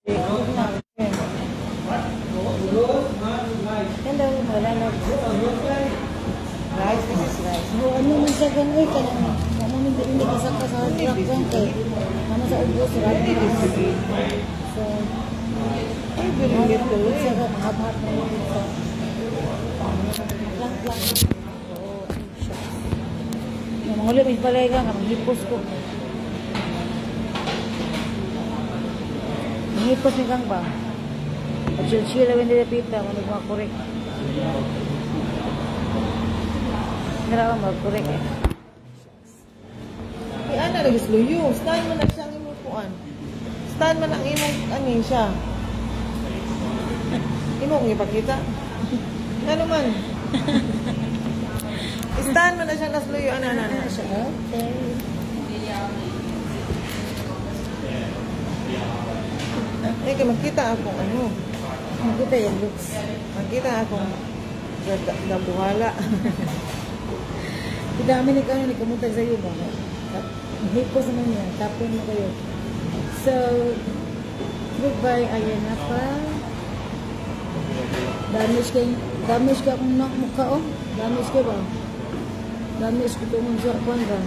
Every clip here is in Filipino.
Hello, malala. Rice, this is rice. Ano man siya ganun eh, kanang ano man hindi kasaka sa truck dyan kay ano sa ubos, rabi so, ay, biringit ko eh. Siya ka, mahab-hab na yun sa lang. Oo, siya. Mga ulit, may palay ka, hipos ko. Hipos ni kang ba? At chill-chill lang hindi napita, manig mga korek. Narawa mag-korek eh. Ay, ano na gisluyo? Stand mo na siyang imupuan. Stand mo na ang imong anin siya. Imo kong ipakita. Ano man? Stand mo na siyang nasluyo. Ano. Okay. Ay, makita akong ano. Makita yung looks. Makita akong gabuhala. Dami ni kayo, nagkamuntag sa iyo ba? Hipos naman yan. Tapon mo kayo. So, goodbye. Ayan na pa. Damage ka akong mukha, oh. Damage ka ba? Damage ko tungkol sa kwan ba?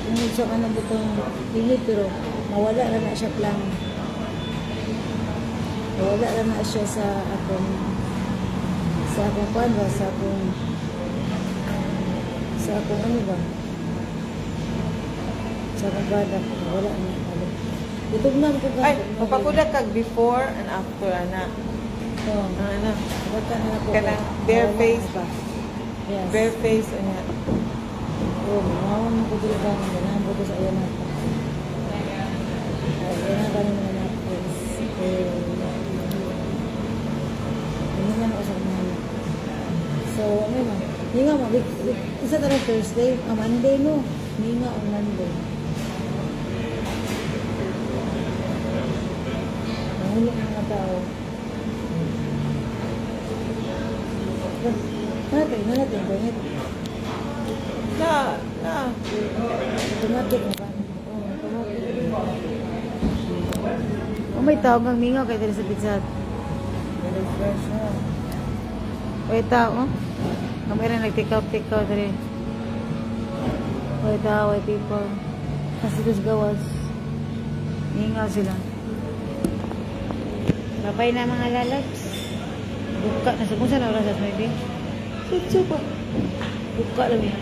Tungkol sa kanang butang pilit, pero mawala lang na siya plano. Mawala lang na siya sa akong kwan ba? Sa akong ano ba? Sa akong product. Wala na. Itog na ako ka. Ay, mapakulat kag before and after, ana. Oo. Ano? Bata na ako. Kanang bare face ba? Yes. Bare face, ano. Oo, mawang ko dito ba? Ganahan ko sa ayan natin. Ganahan ka naman natin. Ganahan ako sa kanya. So, ano ba? Hindi nga, isa talagang Thursday. Monday, no? Hindi nga ang Monday. Nahulog ng mga tao. Natin. Automatic na ba? Oo, automatic. Oh, may tao kang mingaw kayo dito sa pizza. Very fresh, no? May tao. Kamera nag-take out rin. May tao, may people. Kasi dos gawas. Mingaw sila. Babay na mga lalabs. Buka na. Kung saan oras at maybe? Sutso pa. Buka lang eh.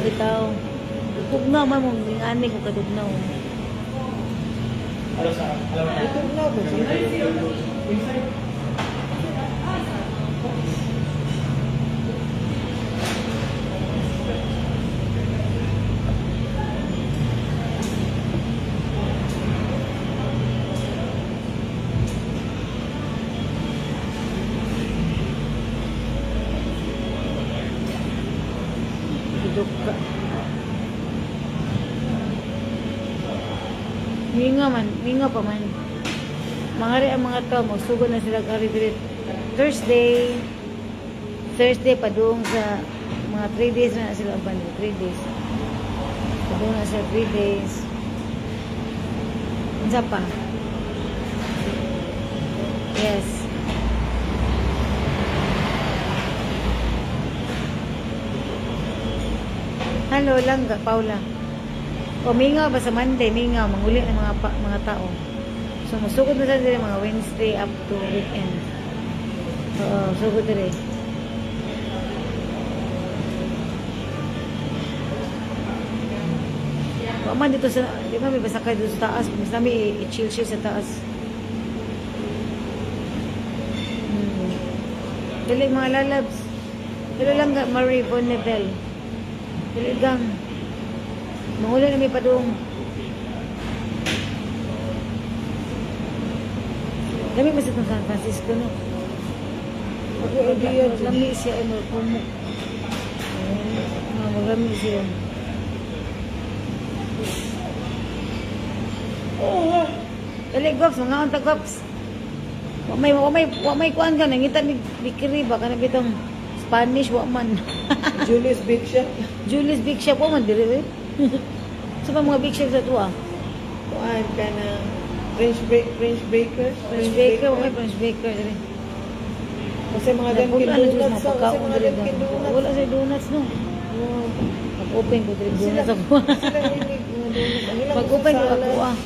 Bitaw. Tugnaw man mong ingani ko katugnaw. Ito na ba siya? Duka. Minga pa man. Mangari ang mga tao, magsugod na sila kari-dirit. Thursday padung sa mga 3 days na sila ang banda. 3 days. Padung na sila 3 days. Isa pa. Yes. Hello, Langga, Paula. O, mingaw ba sa Monday? Mingaw, manguli ng mga tao. So, masugod na sa mga Wednesday up to weekend. Oo, sugod na rin. Paman dito sa, di ba may basakay dito sa taas. Mas namin i-chill sa taas. Dali mga lalabs. Hello, Langga, Marie Bonneville. Diligang. Mangula na may padung. Dami masit ng San Francisco, no? Lami siya ay magpumuk. Magami siya. Dali, Gops. Mga unta, Gops. Wamay kuan ka. Nangita ni Bikiri ba? Kana bitong Spanish, waman. Julius Big Shop. Julius Big Shop, waman dili, eh. Sa mga big shop sa tuwa. kuan ka na French baker. French baker, may French baker rin. Kasi mga Dunkin Donuts. Kasi mga Dunkin Donuts. Wala sa donuts, no? Wow. Mag-open ko din donuts ako. Sila hilig mga donuts. Ang ilang Mag-open ko salad. ako,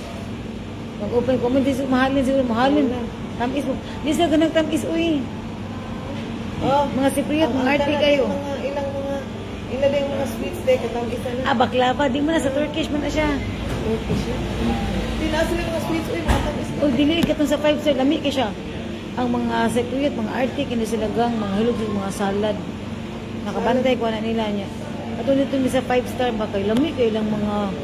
Mag-open ko. Hindi siguro mahalin. Tamis mo. Di sa ganang tamis, uy. Oh, Mga sipriyot, mga arte kayo. Ilan din yung mga sweets day, katang isa na. Baklava. Di mo na sa Turkish man na siya. Okay siya. Hindi na sila mga sweets, uy, mga tamis na. O, dili katong sa 5-star. Lami ka siya. Ang mga sipriyot, mga arte, kini sila gang, mga hilog, mga salad. Nakabantay ko na nila niya. At ulit sa 5-star ba kayo? Lami kayo lang mga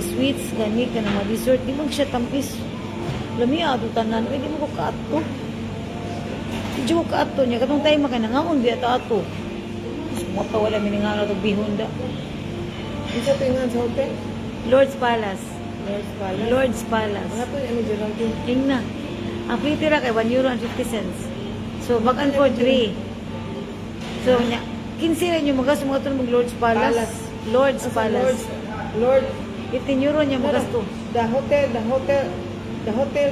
sweets, gani ka na mga dessert. Di mo siya tampis. Lami ato tanan. Di mo ko kaato. Di mo kaato niya. Katong tayo makanangaon, di ato. Mata wala miningalo itong bihunda. Isa tingnan sa hotel? Lord's Palace. Lord's Palace. Lord's Palace. Mga po yung Geraldine. Tingnan. Ang free tira kay €1.50. So, back and forth 3. So, 15 rin yung magasto mga ito mag Lord's Palace. Lord's Palace. Lord. €15 niya magasto. The hotel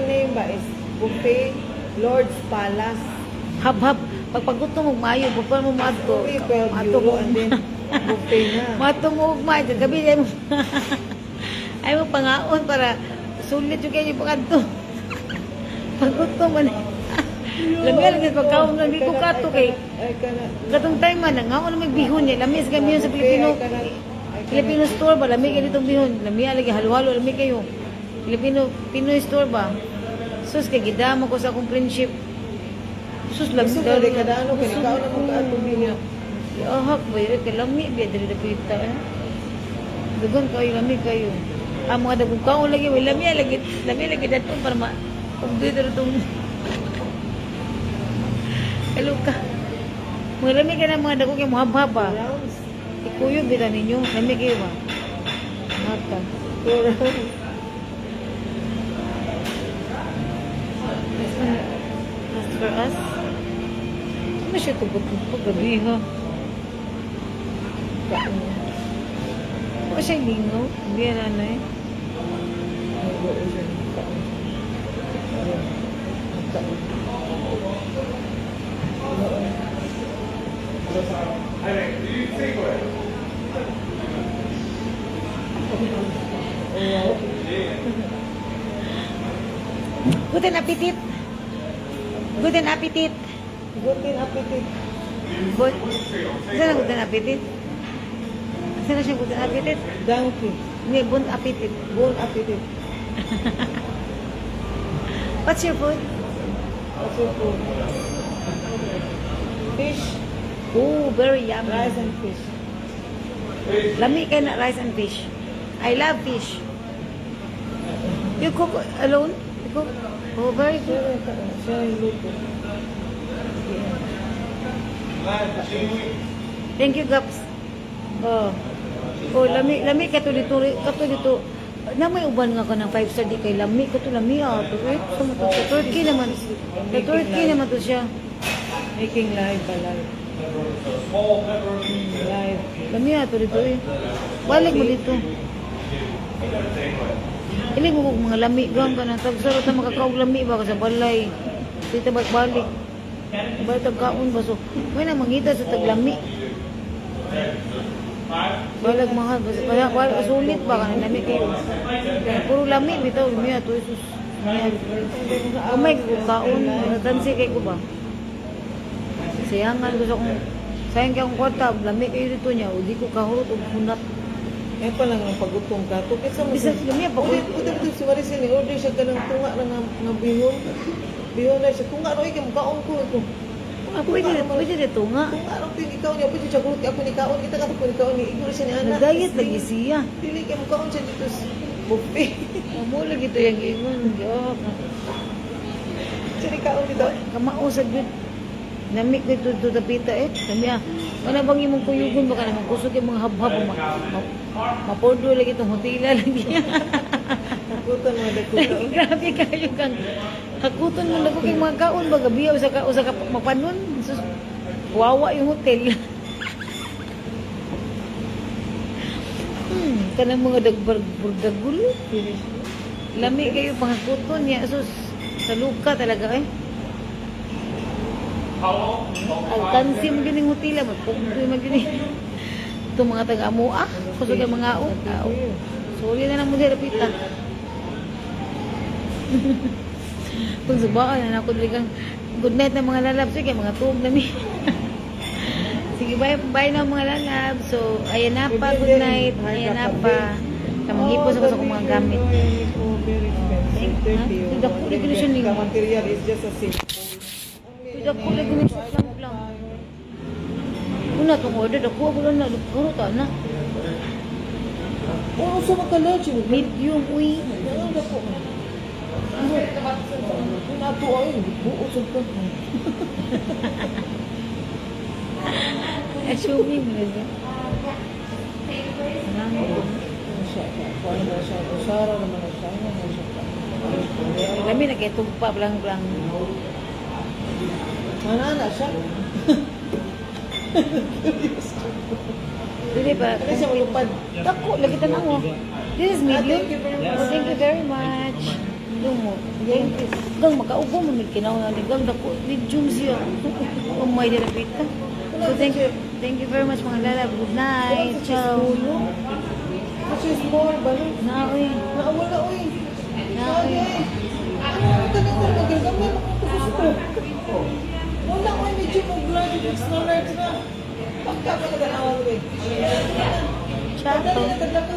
name ba is Buffet Lord's Palace. Hab-hab. Pagpaguto mo maayo, bukal mo maato. Only €12 and then buffet na. Maato mo maayo. Gabi ay mo. Ay mo pangaon para sulit yung kayo pagkanto. Pagguto man. Lamia lagi pagkaon lang di ko kato kay. Katong time man nangaon may bihon niya. Lamia sa gamiyon sa Filipino store ba lamia kay ditong bihon. Lamia lagi halo-halo lamia kayo. Pinoy store ba? Sus kay gidamo ko sa akong friendship. Sus lamia Gusto ko kada ano kay ikaw na mo kato bihon. Ahak ba yun? Kay lamia biya dali na pita. Dugon kayo lamia kayo. Ang mga dagong kaon lagi lamia lagi datong para kung dito itong kaluka. Mga lamig ka na mga dako kay muhabhaba. Ikuyog kita ninyo. Lamig kayo ba? Mata. As for us, ano siya tubot-tubot gabi ha? Ano siya lingaw? Hindi yan na eh. Guten Appetit. Guten Appetit. Guten Appetit. Saan ang Guten Appetit? Saan na siya Guten Appetit? Donkey. Hindi, Bon Appetit. Bon Appetit. What's your food? What's your food? Fish. Oh, very yummy. Rice and fish. Lami kayo na rice and fish. I love fish. You cook alone? You cook? Oh, very good. Siya yung luto. Thank you, Gaps. Oh, lami ka to dito. Na may uban nga ka ng 5-star di kay lami ko to lami to sa Turkey naman. Sa Turkey naman to siya. Making live ba live? Live. Lami to dito eh. Balik mo dito. Ili mo kung mga lami gang ka na tagsarot na makakaog lami ba ka sa balay. Dito balik. Balik tagkaon ba so. May na mangita sa taglami. Balag mahal. Balag sulit ba ka na lami kayo. Puro lami bitaw. Miya to isus. Umay ko kaon. Natansi kay ko ba. Sayangan ko sa kong sayang kaya akong kwarta. Lami kayo dito niya. O di ko kahurot o hunat. Eh pa lang ang pagutong ka. Tukit sa Bisa lami pa ko. Udah si Maricel ni order siya ganang tunga na nga bihon. Bihon na siya. Tunga rin kayo mukhaon ko. Pwede dito nga. Kung ano po yung ikaw niya, pwede siya kulot ako ni kaon. Kita ka po ni kaon ni Igor siya ni Ana. Nagayat lagi siya. Dili kayo mukhaon siya dito sa buffet. Amo lagi ito yung ingon. Siya ni kaon dito. Kamausag yun. Namik dito tapita eh. Kami wala bang imong kuyugon baka naman kusog yung mga hab-hab. Mapodo lagi itong hotela lagi. Hakutan mga dakuta. Grabe kayo kang hakutan mo lago kay mga kaon ba gabi usa ka mapanon. Sus, wawa yung hotel. Kanang mga dagbardagulo. Lami kayo pangakuton niya. Sus, sa luka talaga eh. Alkansi mo gining hotela. Magpugdoy mo gining. Itong mga taga-amua. Kusog ang mga utaw. Sorry na lang mo dira pita. Pag subaan na ako diligang good night na mga lalab. Sige, mga tuog na mi. Sige, bye na mga lalab. So, ayan na pa. Good night. Ayan na pa. Kamangipos ako sa kong mga gamit. Tidak ko lagi na siya The material is just a simple. Tidak ko lagi na siya lang. Kung na itong order, ako lang na. Kuro ta na. Oo, sa makalachi. Medium, uy. Ano po? Kung nato ay, buo sa ka. Assuming mo na siya. Sara naman na siya. Lami na kayo tugpa, blang-blang. Mana siya? Dili ba? Ano siya malupad? Ako, lagi tanang mo. This is medium. Oh, thank you very much. Lumo. Thank you. Gang, makaubo mo. Kinaw na ni Gang. Dako, medium siya. Umay din na pita. So, thank you very much mga lalab. Good night. Ciao. Kasi small, balo. Naoy. Naawala, uy. Naoy. Ano ka nang magagamit ako gusto? Wala ko medyo mag-blood extra large na. Pagka pa naganawan, uy. Ciao. Pagka